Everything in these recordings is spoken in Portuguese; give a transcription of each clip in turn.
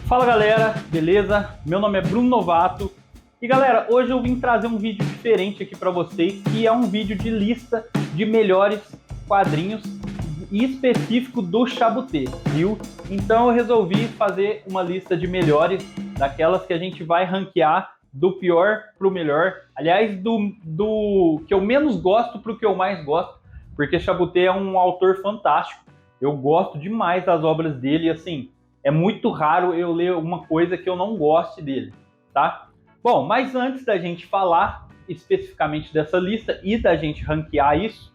Fala galera, beleza? Meu nome é Bruno Novato e galera, hoje eu vim trazer um vídeo diferente aqui para vocês, que é um vídeo de lista de melhores quadrinhos específico do Chabutê, viu? Então eu resolvi fazer uma lista de melhores, daquelas que a gente vai ranquear do pior pro melhor, aliás, do que eu menos gosto pro que eu mais gosto, porque Chabutê é um autor fantástico, eu gosto demais das obras dele e assim, é muito raro eu ler uma coisa que eu não goste dele, tá? Bom, mas antes da gente falar especificamente dessa lista e da gente ranquear isso,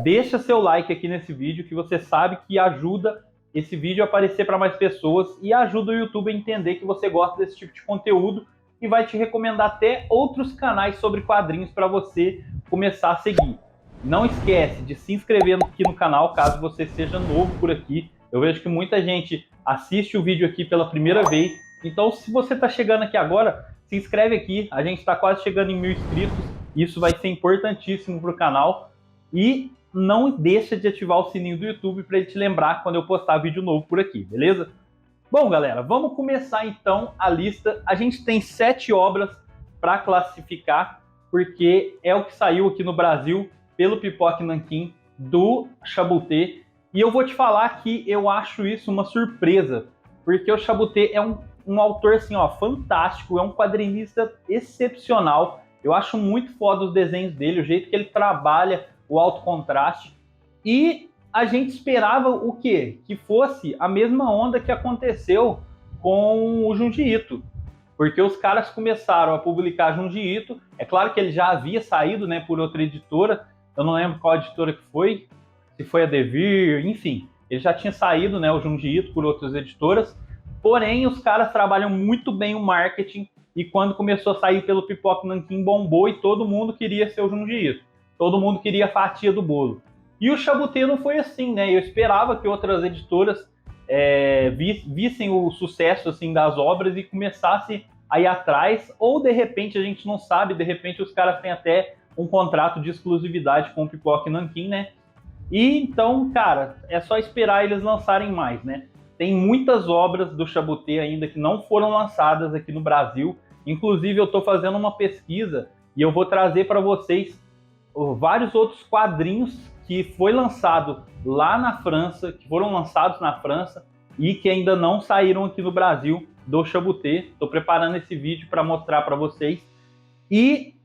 deixa seu like aqui nesse vídeo, que você sabe que ajuda esse vídeo a aparecer para mais pessoas e ajuda o YouTube a entender que você gosta desse tipo de conteúdo e vai te recomendar até outros canais sobre quadrinhos para você começar a seguir. Não esquece de se inscrever aqui no canal, caso você seja novo por aqui. Eu vejo que muita gente assiste o vídeo aqui pela primeira vez. Então, se você está chegando aqui agora, se inscreve aqui. A gente está quase chegando em 1000 inscritos. Isso vai ser importantíssimo para o canal. E não deixa de ativar o sininho do YouTube para ele te lembrar quando eu postar vídeo novo por aqui, beleza? Bom, galera, vamos começar então a lista. A gente tem 7 obras para classificar, porque é o que saiu aqui no Brasil pelo Pipoca Nanquim do Chabutê. E eu vou te falar que eu acho isso uma surpresa, porque o Chabutê é um autor assim, ó, fantástico, é um quadrinista excepcional. Eu acho muito foda os desenhos dele, o jeito que ele trabalha o alto contraste. E a gente esperava o quê? Que fosse a mesma onda que aconteceu com o Junji Ito, porque os caras começaram a publicar Junji Ito. É claro que ele já havia saído, né, por outra editora, eu não lembro qual editora que foi, se foi a Devir, enfim, ele já tinha saído, né, o Junji Ito por outras editoras, porém os caras trabalham muito bem o marketing, e quando começou a sair pelo Pipoca Nanquim bombou e todo mundo queria ser o Junji Ito, todo mundo queria a fatia do bolo. E o Chabutê não foi assim, né, eu esperava que outras editoras vissem o sucesso assim, das obras e começassem a ir atrás, ou de repente, a gente não sabe, de repente os caras têm até um contrato de exclusividade com o Pipoca Nanquim, né? E então, cara, é só esperar eles lançarem mais, né? Tem muitas obras do Chabutê ainda que não foram lançadas aqui no Brasil. Inclusive, eu estou fazendo uma pesquisa e eu vou trazer para vocês vários outros quadrinhos que foi lançado lá na França, que foram lançados na França e que ainda não saíram aqui no Brasil do Chabutê. Estou preparando esse vídeo para mostrar para vocês. E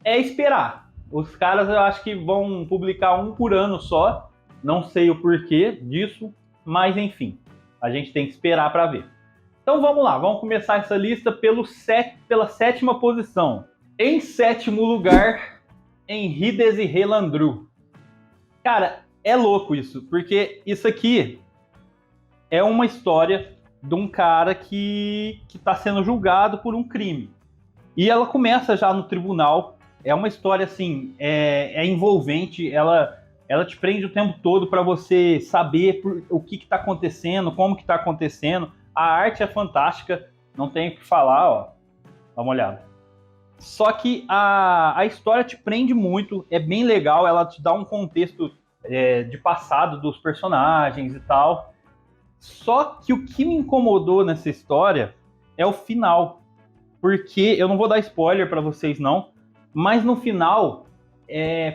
é esperar. Os caras eu acho que vão publicar um por ano só. Não sei o porquê disso, mas enfim, a gente tem que esperar para ver. Então vamos lá, vamos começar essa lista pela 7ª posição. Em 7º lugar, Henri Désiré Landru. Cara, é louco isso, porque isso aqui é uma história de um cara que está sendo julgado por um crime. E ela começa já no tribunal. É uma história assim, é envolvente, ela te prende o tempo todo para você saber o que está acontecendo, como que está acontecendo. A arte é fantástica, não tem o que falar, ó. Dá uma olhada. Só que a história te prende muito, é bem legal, ela te dá um contexto de passado dos personagens e tal. Só que o que me incomodou nessa história é o final, porque eu não vou dar spoiler para vocês não, mas no final,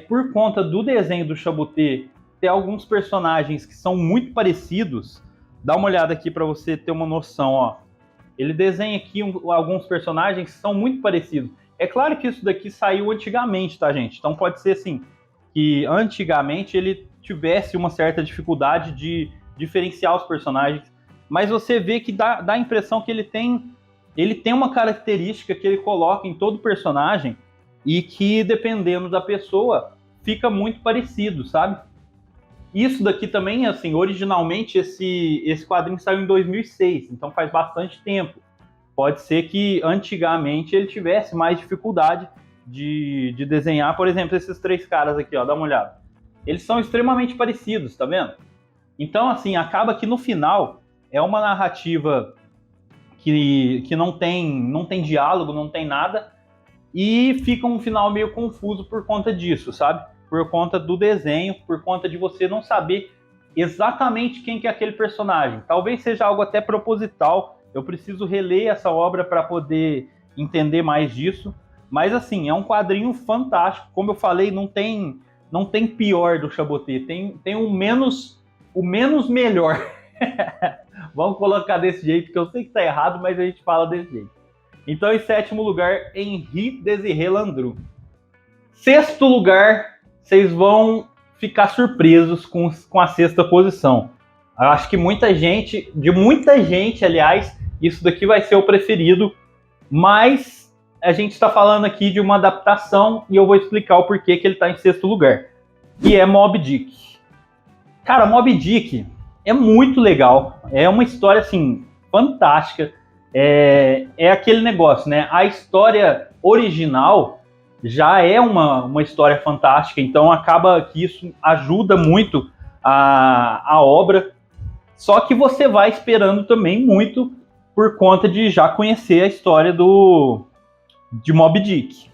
por conta do desenho do Chabutê ter alguns personagens que são muito parecidos, dá uma olhada aqui para você ter uma noção, ó. Ele desenha aqui alguns personagens que são muito parecidos. É claro que isso daqui saiu antigamente, tá, gente? Então pode ser assim, que antigamente ele tivesse uma certa dificuldade de diferenciar os personagens, mas você vê que dá a impressão que ele tem uma característica que ele coloca em todo personagem e que, dependendo da pessoa, fica muito parecido, sabe? Isso daqui também, assim, originalmente esse quadrinho saiu em 2006, então faz bastante tempo. Pode ser que antigamente ele tivesse mais dificuldade de desenhar. Por exemplo, esses 3 caras aqui, ó, dá uma olhada. Eles são extremamente parecidos, tá vendo? Então, assim, acaba que no final é uma narrativa que não tem diálogo, não tem nada, e fica um final meio confuso por conta disso, sabe? Por conta do desenho, por conta de você não saber exatamente quem que é aquele personagem. Talvez seja algo até proposital Eu preciso reler essa obra para poder entender mais disso. Mas, assim, é um quadrinho fantástico. Como eu falei, não tem pior do Chaboté. Tem o menos melhor. Vamos colocar desse jeito, que eu sei que tá errado, mas a gente fala desse jeito. Então, em sétimo lugar, Henri Désiré Landru. Sexto lugar, vocês vão ficar surpresos com a sexta posição. Eu acho que muita gente, aliás, isso daqui vai ser o preferido, mas a gente está falando aqui de uma adaptação e eu vou explicar o porquê que ele está em sexto lugar, que é Moby Dick. Cara, Moby Dick é muito legal, é uma história, assim, fantástica, é aquele negócio, né? A história original já é uma história fantástica, então acaba que isso ajuda muito a obra, só que você vai esperando também muito por conta de já conhecer a história de Moby Dick.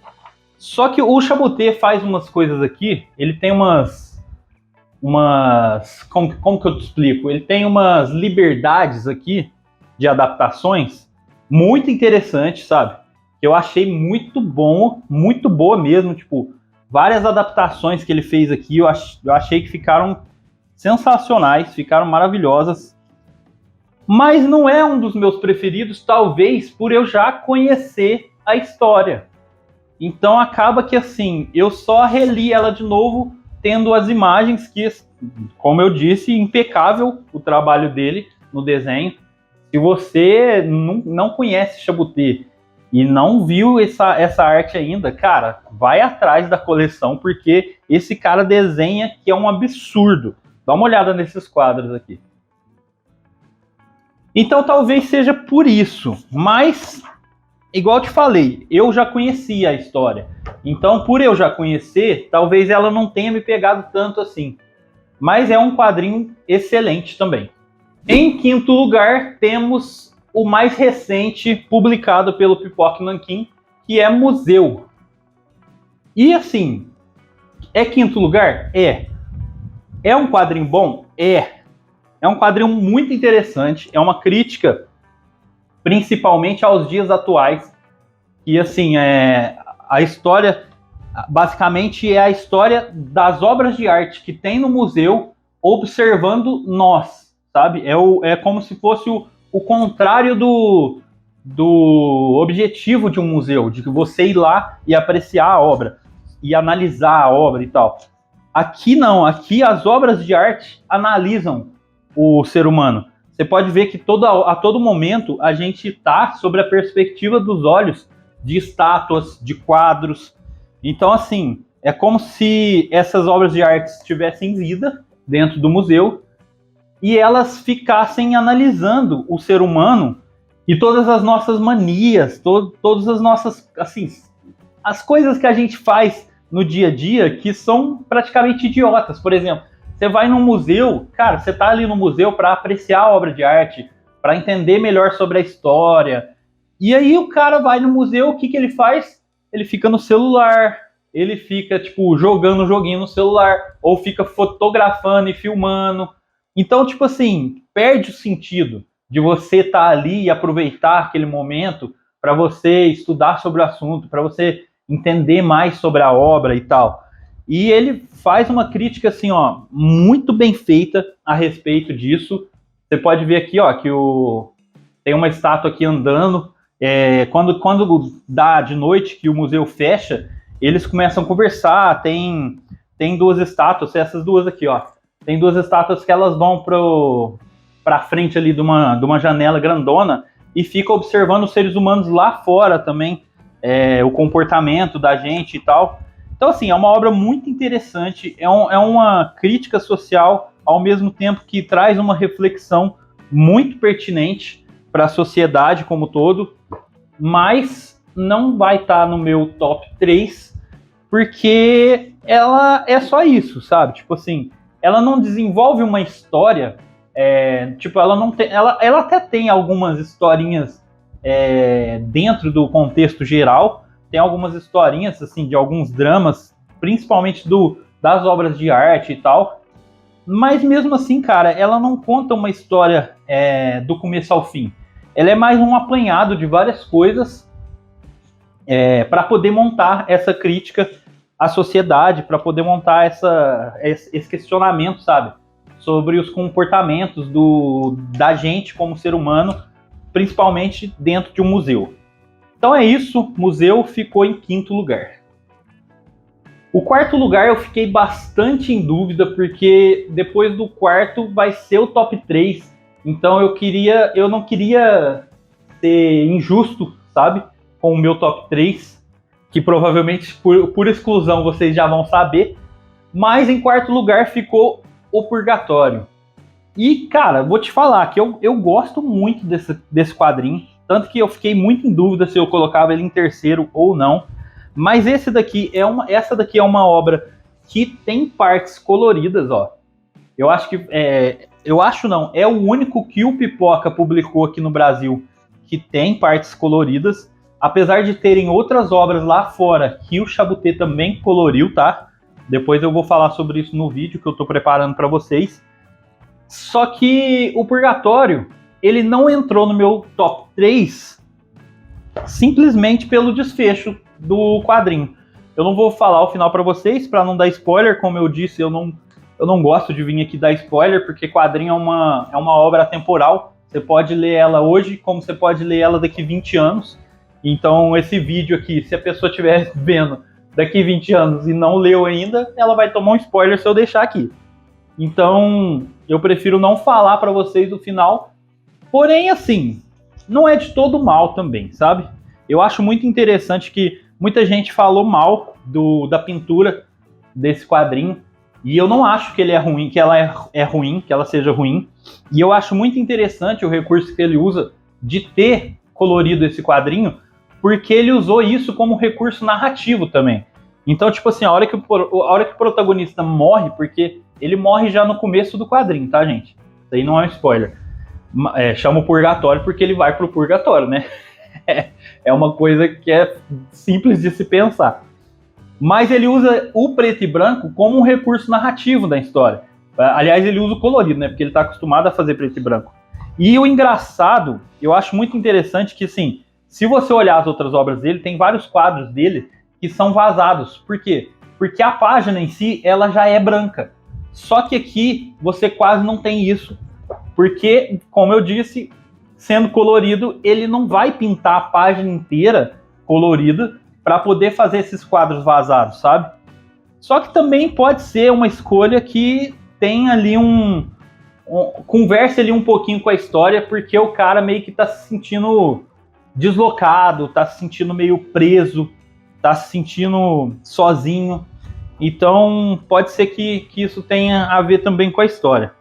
Só que o Chaboté faz umas coisas aqui, ele tem como que eu te explico? Ele tem umas liberdades aqui de adaptações muito interessantes, sabe? Que eu achei muito bom, muito boa mesmo, tipo, várias adaptações que ele fez aqui, eu achei que ficaram sensacionais, ficaram maravilhosas, mas não é um dos meus preferidos, talvez por eu já conhecer a história. Então acaba que, assim, eu só reli ela de novo, tendo as imagens que, como eu disse, impecável o trabalho dele no desenho. Se você não conhece Chaboté e não viu essa arte ainda, cara, vai atrás da coleção, porque esse cara desenha que é um absurdo. Dá uma olhada nesses quadros aqui. Então talvez seja por isso, mas, igual eu te falei, eu já conhecia a história. Então, por eu já conhecer, talvez ela não tenha me pegado tanto assim. Mas é um quadrinho excelente também. Em quinto lugar, temos o mais recente, publicado pelo Pipoque Nanquim, que é Museu. E assim, é quinto lugar? É. É um quadrinho bom? É. É um quadrinho muito interessante, é uma crítica principalmente aos dias atuais. E assim, a história, basicamente, é a história das obras de arte que tem no museu, observando nós, sabe? É como se fosse o contrário do objetivo de um museu, de que você ir lá e apreciar a obra, e analisar a obra e tal. Aqui não, aqui as obras de arte analisam o ser humano. Você pode ver que a todo momento a gente está sobre a perspectiva dos olhos de estátuas, de quadros. Então, assim, é como se essas obras de arte tivessem vida dentro do museu e elas ficassem analisando o ser humano e todas as nossas manias, todas as nossas, assim, as coisas que a gente faz no dia a dia que são praticamente idiotas. Por exemplo, você vai num museu, cara, você tá ali no museu para apreciar a obra de arte, para entender melhor sobre a história. E aí o cara vai no museu, o que ele faz? Ele fica no celular, ele fica, tipo, jogando um joguinho no celular, ou fica fotografando e filmando. Então, tipo assim, perde o sentido de você estar ali e aproveitar aquele momento para você estudar sobre o assunto, para você entender mais sobre a obra e tal. E ele faz uma crítica, assim, ó, muito bem feita a respeito disso. Você pode ver aqui, ó, que tem uma estátua aqui andando. Quando dá de noite, que o museu fecha, eles começam a conversar. Tem duas estátuas, essas duas aqui, ó. Tem duas estátuas que elas vão para frente ali de uma janela grandona e ficam observando os seres humanos lá fora também, o comportamento da gente e tal. Então, assim, é uma obra muito interessante, é uma crítica social, ao mesmo tempo que traz uma reflexão muito pertinente para a sociedade como um todo, mas não vai estar no meu top 3, porque ela é só isso, sabe? Tipo assim, ela não desenvolve uma história, tipo, ela não tem, ela até tem algumas historinhas dentro do contexto geral, tem algumas historinhas, assim, de alguns dramas, principalmente das obras de arte e tal, mas mesmo assim, cara, ela não conta uma história do começo ao fim. ela é mais um apanhado de várias coisas para poder montar essa crítica à sociedade, para poder montar esse questionamento, sabe? Sobre os comportamentos da gente como ser humano, principalmente dentro de um museu. Então é isso, o museu ficou em 5º lugar. O 4º lugar eu fiquei bastante em dúvida, porque depois do 4º vai ser o top 3. Então eu não queria ser injusto, sabe? Com o meu top 3, que provavelmente por exclusão vocês já vão saber. Mas em 4º lugar ficou O Purgatório. E, cara, vou te falar que eu gosto muito desse quadrinho. Tanto que eu fiquei muito em dúvida se eu colocava ele em 3º ou não. Mas essa daqui é uma obra que tem partes coloridas, ó. Eu acho que é o único que o Pipoca publicou aqui no Brasil que tem partes coloridas, apesar de terem outras obras lá fora que o Chabuté também coloriu, tá? Depois eu vou falar sobre isso no vídeo que eu tô preparando para vocês. Só que o Purgatório, ele não entrou no meu top 3 simplesmente pelo desfecho do quadrinho. Eu não vou falar o final para vocês, para não dar spoiler. Como eu disse, eu não gosto de vir aqui dar spoiler, porque quadrinho é uma obra atemporal. Você pode ler ela hoje, como você pode ler ela daqui 20 anos. Então, esse vídeo aqui, se a pessoa estiver vendo daqui 20 anos e não leu ainda, ela vai tomar um spoiler se eu deixar aqui. Então, eu prefiro não falar para vocês o final. Porém, assim, não é de todo mal também, sabe? Eu acho muito interessante que muita gente falou mal da pintura desse quadrinho, e eu não acho que ele é ruim, que ela é ruim, que ela seja ruim. E eu acho muito interessante o recurso que ele usa de ter colorido esse quadrinho, porque ele usou isso como recurso narrativo também. Então, tipo assim, a hora que o protagonista morre, porque ele morre já no começo do quadrinho, tá, gente? Isso aí não é um spoiler. Chama o Purgatório porque ele vai pro Purgatório, né? É uma coisa que é simples de se pensar. Mas ele usa o preto e branco como um recurso narrativo da história. Aliás, ele usa o colorido, né? Porque ele está acostumado a fazer preto e branco. E o engraçado, eu acho muito interessante que, assim, se você olhar as outras obras dele, tem vários quadros dele que são vazados. Por quê? Porque a página em si, ela já é branca. Só que aqui, você quase não tem isso. Porque, como eu disse, sendo colorido, ele não vai pintar a página inteira colorida para poder fazer esses quadros vazados, sabe? Só que também pode ser uma escolha que tem ali converse ali um pouquinho com a história, porque o cara meio que tá se sentindo deslocado, tá se sentindo meio preso, tá se sentindo sozinho. Então pode ser que isso tenha a ver também com a história.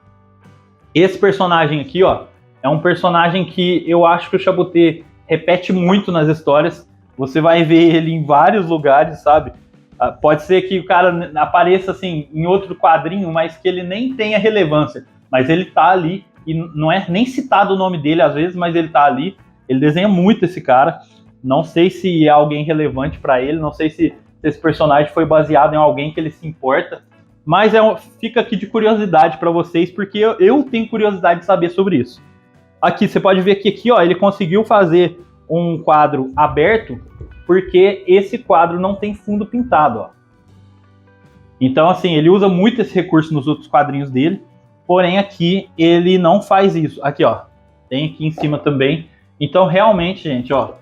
Esse personagem aqui, ó, é um personagem que eu acho que o Chabuté repete muito nas histórias. Você vai ver ele em vários lugares, sabe? Pode ser que o cara apareça assim em outro quadrinho, mas que ele nem tenha relevância. Mas ele tá ali, e não é nem citado o nome dele às vezes, mas ele tá ali. Ele desenha muito esse cara. Não sei se é alguém relevante para ele, não sei se esse personagem foi baseado em alguém que ele se importa. Mas fica aqui de curiosidade para vocês, porque eu tenho curiosidade de saber sobre isso. Aqui, você pode ver que aqui, ó, ele conseguiu fazer um quadro aberto, porque esse quadro não tem fundo pintado, ó. Então, assim, ele usa muito esse recurso nos outros quadrinhos dele, porém aqui ele não faz isso. Aqui, ó, tem aqui em cima também. Então, realmente, gente, ó,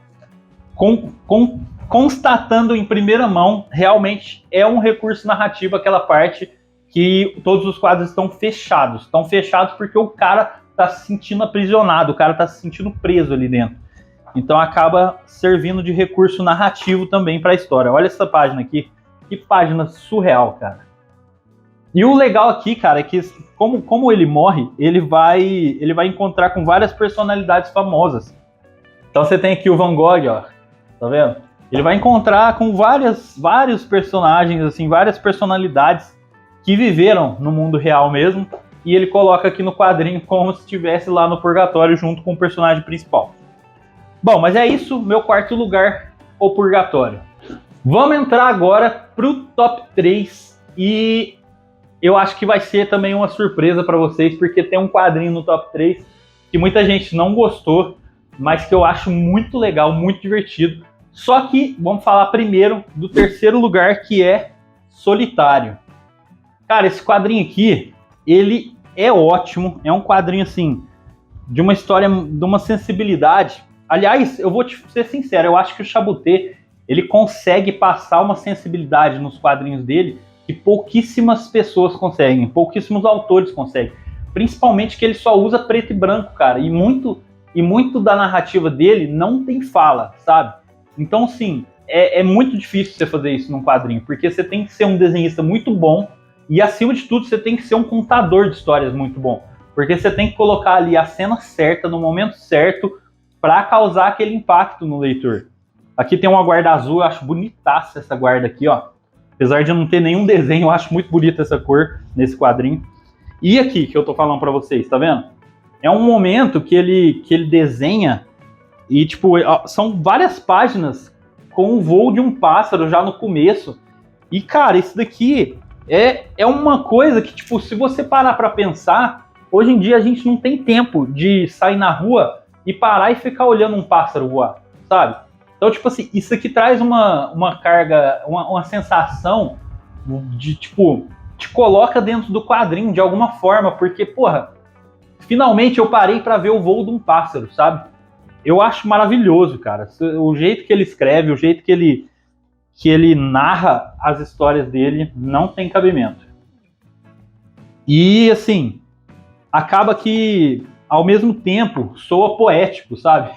constatando em primeira mão, realmente é um recurso narrativo aquela parte que todos os quadros estão fechados. Estão fechados porque o cara tá se sentindo aprisionado, o cara tá se sentindo preso ali dentro. Então acaba servindo de recurso narrativo também para a história. Olha essa página aqui, que página surreal, cara. E o legal aqui, cara, é que como ele morre, ele vai encontrar com várias personalidades famosas. Então você tem aqui o Van Gogh, ó, tá vendo? Ele vai encontrar com vários personagens, assim, várias personalidades que viveram no mundo real mesmo, e ele coloca aqui no quadrinho como se estivesse lá no Purgatório junto com o personagem principal. Bom, mas é isso, meu 4º lugar, O Purgatório. Vamos entrar agora pro top 3, e eu acho que vai ser também uma surpresa para vocês, porque tem um quadrinho no top 3 que muita gente não gostou, mas que eu acho muito legal, muito divertido. Só que vamos falar primeiro do terceiro lugar, que é Solitário. Cara, esse quadrinho aqui, ele é ótimo, é um quadrinho assim, de uma história, de uma sensibilidade. Aliás, eu vou te ser sincero, eu acho que o Chabuté, ele consegue passar uma sensibilidade nos quadrinhos dele que pouquíssimas pessoas conseguem, pouquíssimos autores conseguem. Principalmente que ele só usa preto e branco, cara, e muito da narrativa dele não tem fala, sabe? Então, sim, é muito difícil você fazer isso num quadrinho, porque você tem que ser um desenhista muito bom e, acima de tudo, você tem que ser um contador de histórias muito bom, porque você tem que colocar ali a cena certa, no momento certo, para causar aquele impacto no leitor. Aqui tem uma guarda azul, eu acho bonitaça essa guarda aqui, ó. Apesar de não ter nenhum desenho, eu acho muito bonita essa cor nesse quadrinho. E aqui, que eu tô falando para vocês, tá vendo? É um momento que ele desenha e, tipo, são várias páginas com o voo de um pássaro já no começo. E, cara, isso daqui é uma coisa que, tipo, se você parar pra pensar, hoje em dia a gente não tem tempo de sair na rua e parar e ficar olhando um pássaro voar, sabe? Então, tipo assim, isso aqui traz uma carga, uma sensação de, tipo, te coloca dentro do quadrinho de alguma forma, porque, porra, finalmente eu parei pra ver o voo de um pássaro, sabe? Eu acho maravilhoso, cara. O jeito que ele escreve, o jeito que ele narra as histórias dele, não tem cabimento. E, assim, acaba que, ao mesmo tempo, soa poético, sabe?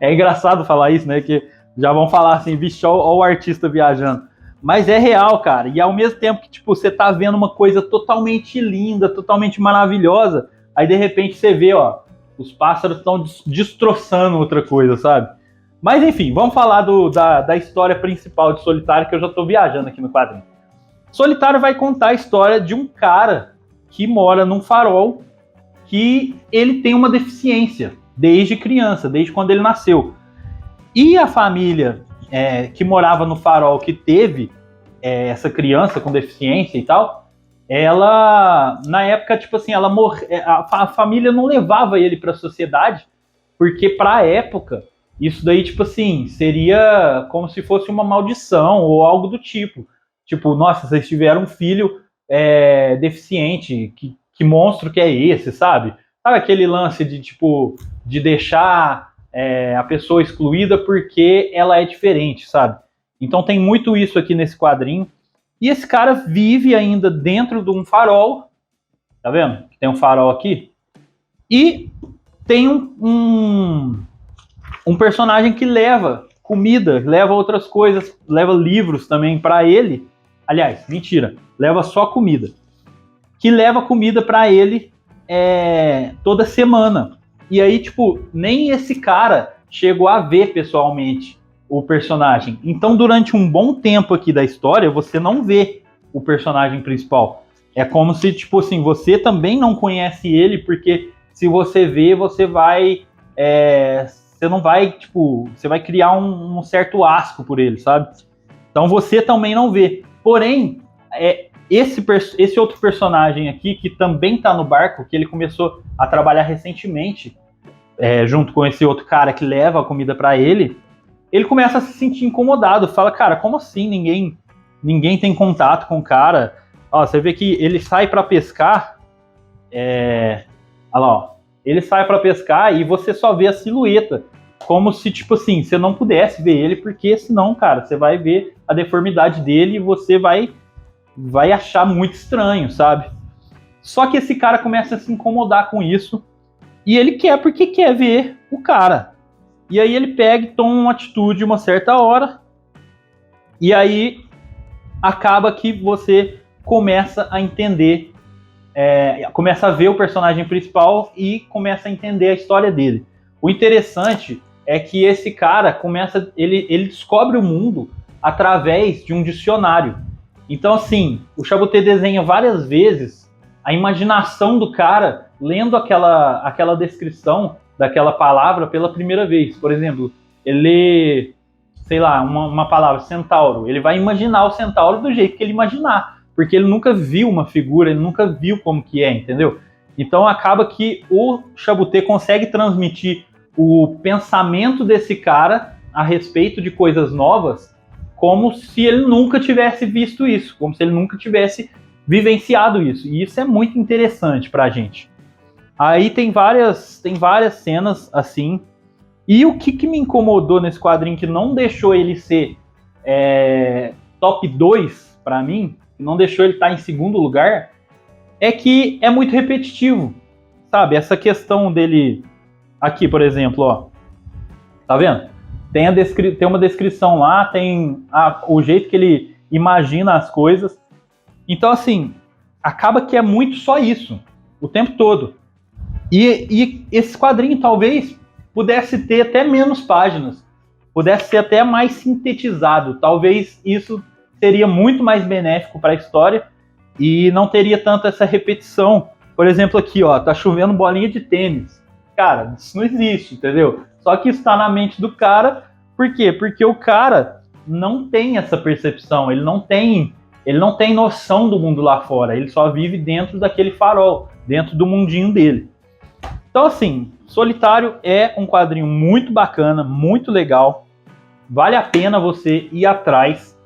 É engraçado falar isso, né? Que já vão falar assim, bicho, ó o artista viajando. Mas é real, cara. E ao mesmo tempo que, tipo, você tá vendo uma coisa totalmente linda, totalmente maravilhosa, aí de repente você vê, ó, os pássaros estão destroçando outra coisa, sabe? Mas enfim, vamos falar da história principal de Solitário, que eu já tô viajando aqui no quadrinho. Solitário vai contar a história de um cara que mora num farol, que ele tem uma deficiência desde criança, desde quando ele nasceu. E a família que morava no farol, que teve essa criança com deficiência e tal, ela, na época, tipo assim, a família não levava ele para a sociedade, porque para a época, isso daí, tipo assim, seria como se fosse uma maldição ou algo do tipo. Tipo, nossa, vocês tiveram um filho deficiente, que monstro que é esse, sabe? Sabe aquele lance de, tipo, de deixar a pessoa excluída porque ela é diferente, sabe? Então tem muito isso aqui nesse quadrinho. E esse cara vive ainda dentro de um farol, tá vendo? Tem um farol aqui. E tem um personagem que leva comida, leva outras coisas, leva livros também para ele. Aliás, mentira, leva só comida. Que leva comida para ele toda semana. E aí, tipo, nem esse cara chegou a ver pessoalmente o personagem. Então, durante um bom tempo aqui da história, você não vê o personagem principal. É como se, tipo assim, você também não conhece ele, porque se você vê, você vai... você não vai, tipo... Você vai criar um certo asco por ele, sabe? Então, você também não vê. Porém, esse outro personagem aqui, que também tá no barco, que ele começou a trabalhar recentemente, junto com esse outro cara que leva a comida para ele começa a se sentir incomodado. Fala, cara, como assim ninguém tem contato com o cara? Ó, você vê que ele sai para pescar. Olha lá, ó. Ele sai para pescar e você só vê a silhueta. Como se, tipo assim, você não pudesse ver ele, porque senão, cara, você vai ver a deformidade dele e você vai achar muito estranho, sabe? Só que esse cara começa a se incomodar com isso. E ele quer porque quer ver o cara. E aí ele pega e toma uma atitude uma certa hora. E aí acaba que você começa a entender, começa a ver o personagem principal e começa a entender a história dele. O interessante é que esse cara ele descobre o mundo através de um dicionário. Então, assim, o Chabuté desenha várias vezes a imaginação do cara lendo aquela descrição daquela palavra pela primeira vez. Por exemplo, ele lê, sei lá, uma palavra, centauro. Ele vai imaginar o centauro do jeito que ele imaginar, porque ele nunca viu uma figura, ele nunca viu como que é, entendeu? Então acaba que o Chabuté consegue transmitir o pensamento desse cara a respeito de coisas novas como se ele nunca tivesse visto isso, como se ele nunca tivesse vivenciado isso. E isso é muito interessante pra gente. Aí tem várias cenas assim. E o que me incomodou nesse quadrinho, que não deixou ele ser top 2 pra mim, não deixou ele estar em segundo lugar, é que é muito repetitivo, sabe? Essa questão dele... Aqui, por exemplo, ó. Tá vendo? Tem uma descrição lá, tem o jeito que ele imagina as coisas. Então, assim, acaba que é muito só isso, o tempo todo. E esse quadrinho talvez pudesse ter até menos páginas, pudesse ser até mais sintetizado. Talvez isso seria muito mais benéfico para a história e não teria tanto essa repetição. Por exemplo, aqui, ó, tá chovendo bolinha de tênis. Cara, isso não existe, entendeu? Só que isso tá na mente do cara. Por quê? Porque o cara não tem essa percepção, ele não tem noção do mundo lá fora, ele só vive dentro daquele farol, dentro do mundinho dele. Então, assim, Solitário é um quadrinho muito bacana, muito legal, vale a pena você ir atrás,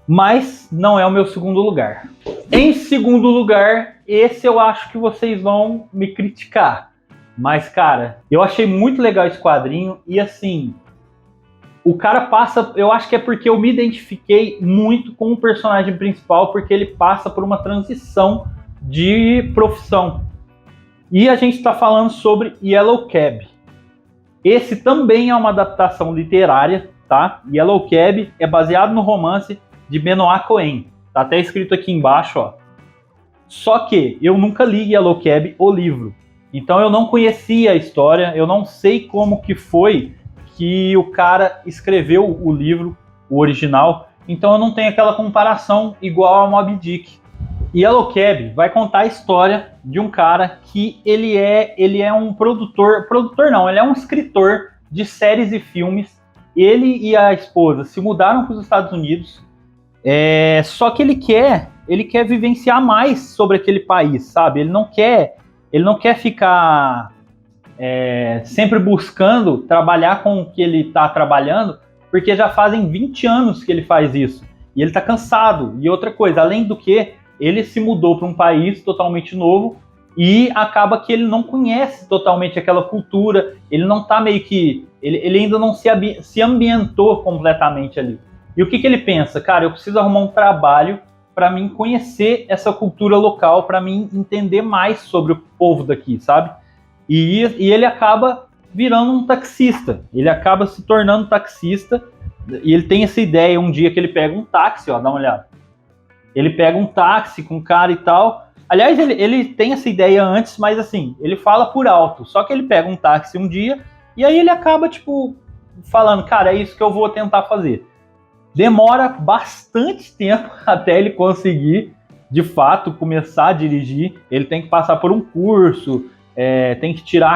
mas não é o meu segundo lugar. Em segundo lugar, esse eu acho que vocês vão me criticar, mas, cara, eu achei muito legal esse quadrinho e, assim, o cara passa... Eu acho que é porque eu me identifiquei muito com o personagem principal, porque ele passa por uma transição de profissão. E a gente está falando sobre Yellow Cab. Esse também é uma adaptação literária, tá? Yellow Cab é baseado no romance de Benoit Cohen. Tá até escrito aqui embaixo, ó. Só que eu nunca li Yellow Cab, o livro. Então eu não conhecia a história, eu não sei como que foi que o cara escreveu o livro, o original. Então eu não tenho aquela comparação igual a Moby Dick. Yellow Cab vai contar a história de um cara que ele é um produtor não, ele é um escritor de séries e filmes. Ele e a esposa se mudaram para os Estados Unidos, só que ele quer vivenciar mais sobre aquele país, sabe? Ele não quer ficar sempre buscando trabalhar com o que ele está trabalhando, porque já fazem 20 anos que ele faz isso. E ele está cansado. E outra coisa, além do que, ele se mudou para um país totalmente novo e acaba que ele não conhece totalmente aquela cultura, ele não está meio que... Ele ainda não se ambientou completamente ali. E o que ele pensa? Cara, eu preciso arrumar um trabalho para mim conhecer essa cultura local, para mim entender mais sobre o povo daqui, sabe? E ele acaba virando um taxista, ele acaba se tornando taxista, e ele tem essa ideia um dia que ele pega um táxi, ó, dá uma olhada. Ele pega um táxi com um cara e tal. Aliás, ele tem essa ideia antes, mas assim, ele fala por alto. Só que ele pega um táxi um dia e aí ele acaba, tipo, falando, cara, é isso que eu vou tentar fazer. Demora bastante tempo até ele conseguir, de fato, começar a dirigir. Ele tem que passar por um curso, tem que tirar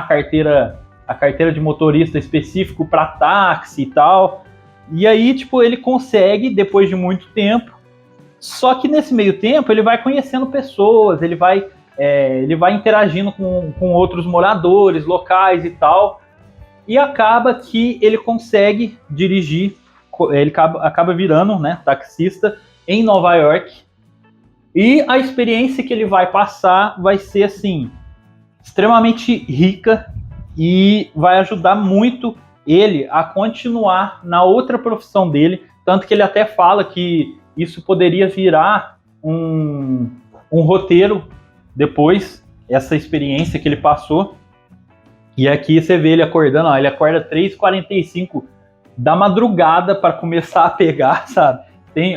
a carteira de motorista específico para táxi e tal. E aí, tipo, ele consegue, depois de muito tempo. Só que nesse meio tempo ele vai conhecendo pessoas, ele vai interagindo com outros moradores locais e tal, e acaba que ele consegue dirigir, ele acaba virando, né, taxista em Nova York, e a experiência que ele vai passar vai ser, assim, extremamente rica e vai ajudar muito ele a continuar na outra profissão dele, tanto que ele até fala que isso poderia virar um roteiro depois, essa experiência que ele passou. E aqui você vê ele acordando, ó, ele acorda 3h45 da madrugada para começar a pegar, sabe?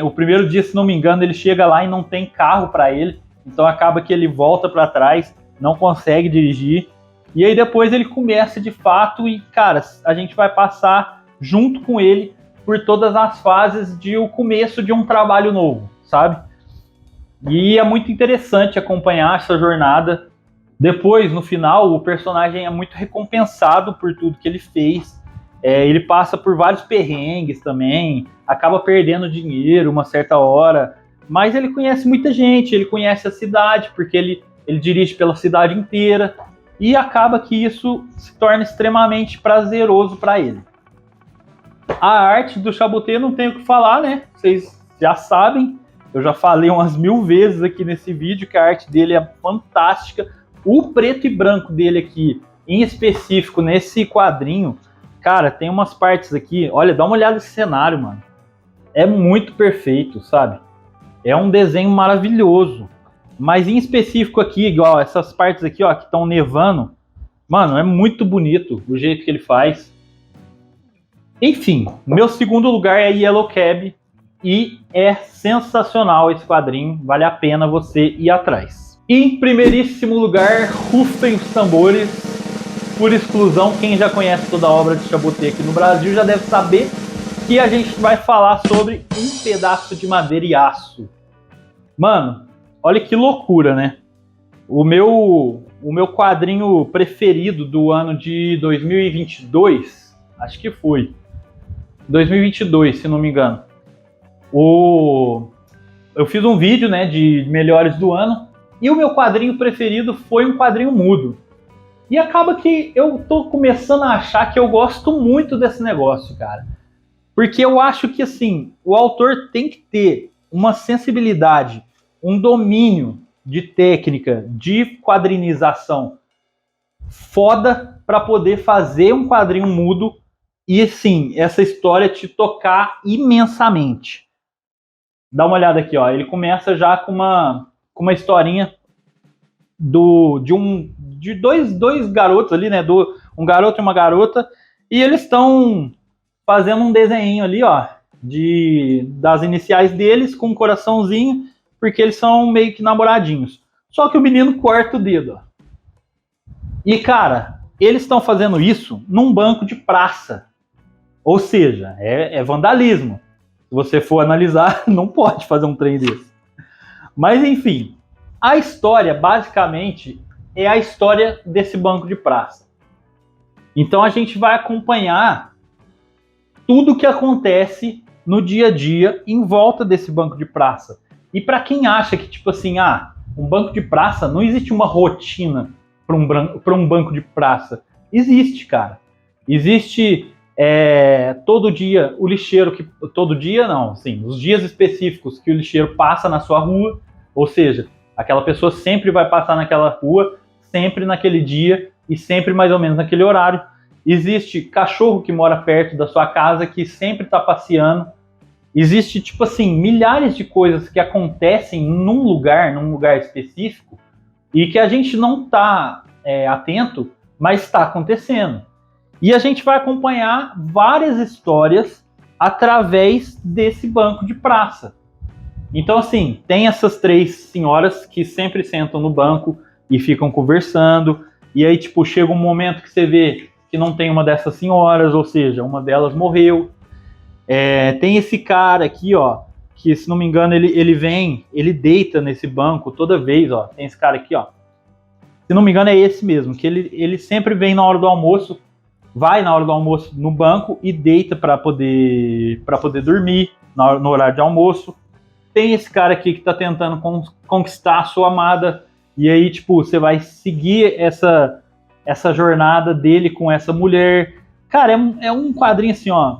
O primeiro dia, se não me engano, ele chega lá e não tem carro para ele, então acaba que ele volta para trás, não consegue dirigir. E aí depois ele começa de fato e, cara, a gente vai passar junto com ele por todas as fases de o começo de um trabalho novo, sabe? E é muito interessante acompanhar essa jornada. Depois, no final, o personagem é muito recompensado por tudo que ele fez. Ele passa por vários perrengues também, acaba perdendo dinheiro uma certa hora, mas ele conhece muita gente, ele conhece a cidade, porque ele dirige pela cidade inteira. e acaba que isso se torna extremamente prazeroso para ele. A arte do Chaboté não tem o que falar, né? Vocês já sabem, eu já falei umas 1000 vezes aqui nesse vídeo que a arte dele é fantástica. O preto e branco dele aqui, em específico nesse quadrinho, cara, tem umas partes aqui, olha, dá uma olhada nesse cenário, mano. É muito perfeito, sabe? É um desenho maravilhoso. Mas em específico aqui, igual essas partes aqui, ó, que estão nevando, mano, é muito bonito o jeito que ele faz. Enfim, meu segundo lugar é Yellow Cab e é sensacional esse quadrinho, vale a pena você ir atrás. E em primeiríssimo lugar, rufem os tambores, por exclusão, quem já conhece toda a obra de Chaboté aqui no Brasil já deve saber que a gente vai falar sobre Um Pedaço de Madeira e Aço. Mano, olha que loucura, né? O meu quadrinho preferido do ano de 2022, acho que foi 2022, se não me engano. Eu fiz um vídeo, né, de melhores do ano, e o meu quadrinho preferido foi um quadrinho mudo. E acaba que eu tô começando a achar que eu gosto muito desse negócio, cara. Porque eu acho que, assim, o autor tem que ter uma sensibilidade, um domínio de técnica, de quadrinização foda para poder fazer um quadrinho mudo e, assim, essa história te tocar imensamente. Dá uma olhada aqui, ó. Ele começa já com uma historinha de dois garotos ali, né? Um garoto e uma garota, e eles estão fazendo um desenho ali, ó, das iniciais deles com um coraçãozinho, porque eles são meio que namoradinhos. Só que o menino corta o dedo, ó. E, cara, eles estão fazendo isso num banco de praça. Ou seja, é vandalismo. Se você for analisar, não pode fazer um trem desse. Mas, enfim, a história, basicamente, é a história desse banco de praça. Então, a gente vai acompanhar tudo que acontece no dia a dia em volta desse banco de praça. E para quem acha que, tipo assim, um banco de praça, não existe uma rotina para um banco de praça. Existe, cara. Existe todo dia o lixeiro que... Todo dia não, assim, os dias específicos que o lixeiro passa na sua rua, ou seja, aquela pessoa sempre vai passar naquela rua, sempre naquele dia e sempre mais ou menos naquele horário. Existe cachorro que mora perto da sua casa que sempre está passeando. Existe, tipo assim, milhares de coisas que acontecem num lugar específico e que a gente não está atento, mas está acontecendo. E a gente vai acompanhar várias histórias através desse banco de praça. Então, assim, tem essas 3 senhoras que sempre sentam no banco e ficam conversando. E aí, tipo, chega um momento que você vê que não tem uma dessas senhoras, ou seja, uma delas morreu. Tem esse cara aqui, ó, que, se não me engano, ele deita nesse banco toda vez, ó. Tem esse cara aqui, ó. Se não me engano, é esse mesmo, que ele sempre vem na hora do almoço, vai na hora do almoço no banco e deita para poder dormir no horário de almoço. Tem esse cara aqui que tá tentando conquistar a sua amada, e aí, tipo, você vai seguir essa jornada dele com essa mulher. Cara, é um quadrinho assim, ó,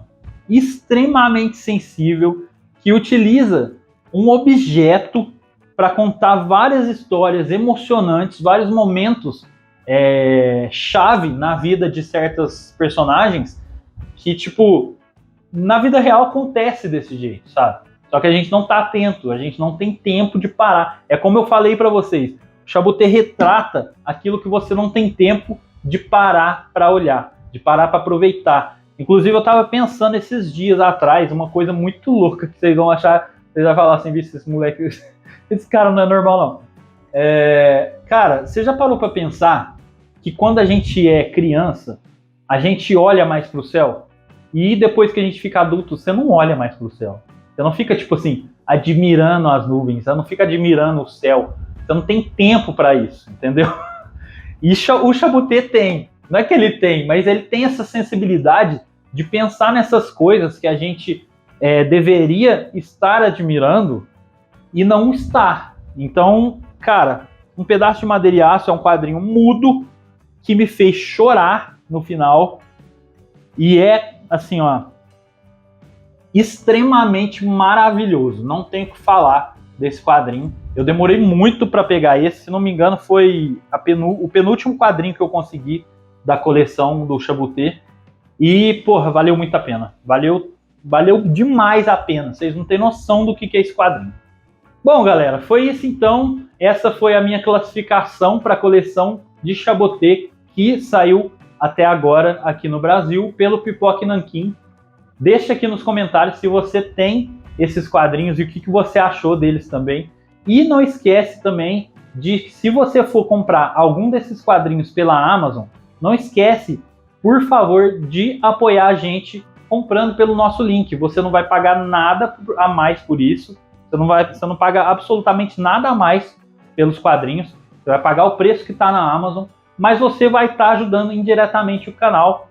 extremamente sensível, que utiliza um objeto para contar várias histórias emocionantes, vários momentos chave na vida de certos personagens que, tipo, na vida real acontece desse jeito, sabe? Só que a gente não tá atento, a gente não tem tempo de parar. É como eu falei para vocês, o Chaboté retrata aquilo que você não tem tempo de parar para olhar, de parar para aproveitar. Inclusive, eu tava pensando esses dias atrás, uma coisa muito louca que vocês vão achar, vocês vão falar assim, vixe, esse moleque, esse cara não é normal, não. Cara, você já parou para pensar que quando a gente é criança, a gente olha mais pro céu? E depois que a gente fica adulto, você não olha mais pro céu. Você não fica, tipo assim, admirando as nuvens, você não fica admirando o céu. Você não tem tempo para isso, entendeu? E o Chaboté tem. Não é que ele tem, mas ele tem essa sensibilidade de pensar nessas coisas que a gente deveria estar admirando e não está. Então, cara, Um Pedaço de Madeira e Aço é um quadrinho mudo, que me fez chorar no final. E é, assim, ó, extremamente maravilhoso. Não tenho o que falar desse quadrinho. Eu demorei muito para pegar esse. Se não me engano, foi o penúltimo quadrinho que eu consegui da coleção do Chabutê. E, porra, valeu muito a pena. Valeu demais a pena. Vocês não têm noção do que é esse quadrinho. Bom, galera, foi isso então. Essa foi a minha classificação para a coleção de Chabutê que saiu até agora aqui no Brasil pelo Pipoca Nanquim. Deixa aqui nos comentários se você tem esses quadrinhos e o que você achou deles também. E não esquece também de, se você for comprar algum desses quadrinhos pela Amazon, não esquece, por favor, de apoiar a gente comprando pelo nosso link. Você não vai pagar nada a mais por isso. Você não paga absolutamente nada a mais pelos quadrinhos. Você vai pagar o preço que está na Amazon, mas você vai estar ajudando indiretamente o canal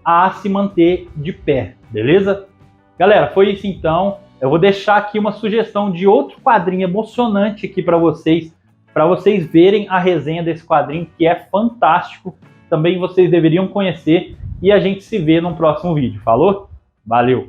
a se manter de pé, beleza? Galera, foi isso então. Eu vou deixar aqui uma sugestão de outro quadrinho emocionante aqui para vocês verem a resenha desse quadrinho, que é fantástico. Também vocês deveriam conhecer, e a gente se vê no próximo vídeo. Falou? Valeu!